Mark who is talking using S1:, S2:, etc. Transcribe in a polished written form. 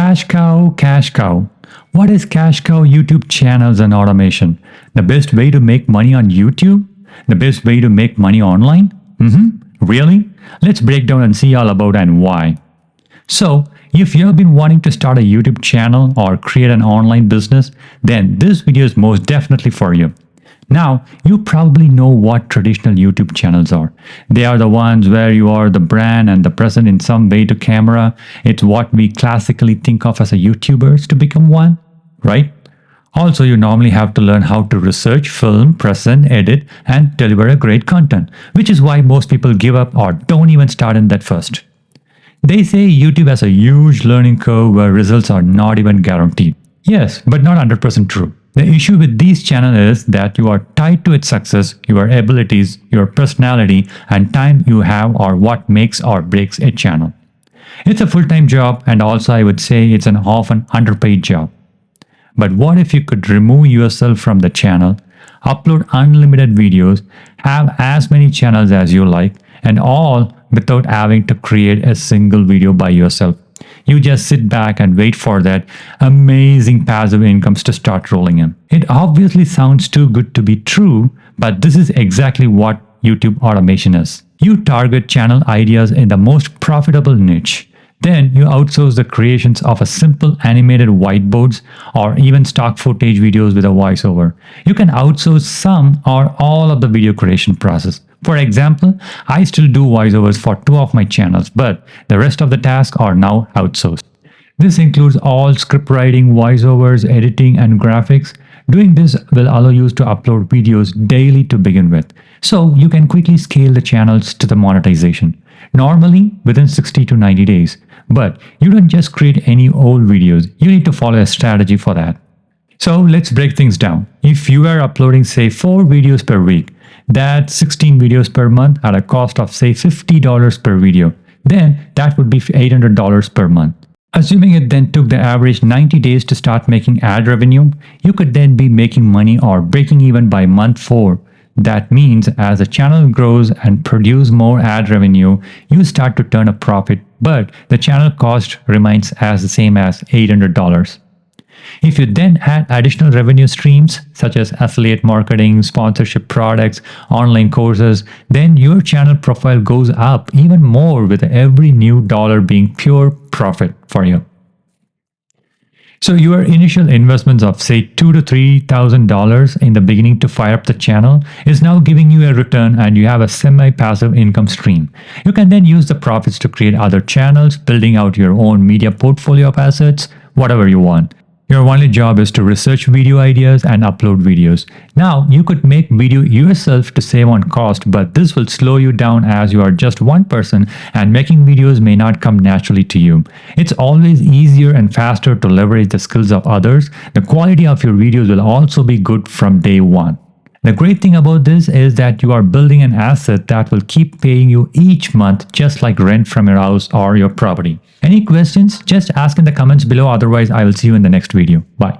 S1: Cash cow, cash cow. What is cash cow YouTube channels and automation? The best way to make money on YouTube? The best way to make money online? Really? Let's break down and see all about and why. So, if you have been wanting to start a YouTube channel or create an online business, then this video is most definitely for you. Now, you probably know what traditional YouTube channels are. They are the ones where you are the brand and the present in some way to camera. It's what we classically think of as a YouTubers to become one, right? Also, you normally have to learn how to research, film, present, edit, and deliver a great content, which is why most people give up or don't even start in that first. They say YouTube has a huge learning curve where results are not even guaranteed. Yes, but not 100% true. The issue with these channels is that you are tied to its success, your abilities, your personality, and time you have are what makes or breaks a channel. It's a full-time job, and also I would say it's an often underpaid job. But what if you could remove yourself from the channel, upload unlimited videos, have as many channels as you like, and all without having to create a single video by yourself? You just sit back and wait for that amazing passive incomes to start rolling in. It obviously sounds too good to be true, but this is exactly what YouTube automation is. You target channel ideas in the most profitable niche. Then you outsource the creations of a simple animated whiteboards or even stock footage videos with a voiceover. You can outsource some or all of the video creation process. For example, I still do voiceovers for 2 of my channels, but the rest of the tasks are now outsourced. This includes all script writing, voiceovers, editing, and graphics. Doing this will allow you to upload videos daily to begin with, so you can quickly scale the channels to the monetization, normally within 60 to 90 days. But you don't just create any old videos, you need to follow a strategy for that. So let's break things down. If you are uploading say 4 videos per week, that's 16 videos per month at a cost of say $50 per video, then that would be $800 per month. Assuming it then took the average 90 days to start making ad revenue, you could then be making money or breaking even by month 4. That means as the channel grows and produce more ad revenue, you start to turn a profit, but the channel cost remains as the same as $800. If you then add additional revenue streams such as affiliate marketing, sponsorship products, online courses, then your channel profile goes up even more with every new dollar being pure profit for you. So your initial investments of say $2,000 to $3,000 in the beginning to fire up the channel is now giving you a return and you have a semi-passive income stream. You can then use the profits to create other channels, building out your own media portfolio of assets, whatever you want. Your only job is to research video ideas and upload videos. Now, you could make video yourself to save on cost, but this will slow you down as you are just one person and making videos may not come naturally to you. It's always easier and faster to leverage the skills of others. The quality of your videos will also be good from day one. The great thing about this is that you are building an asset that will keep paying you each month, just like rent from your house or your property. Any questions? Just ask in the comments below. Otherwise, I will see you in the next video. Bye.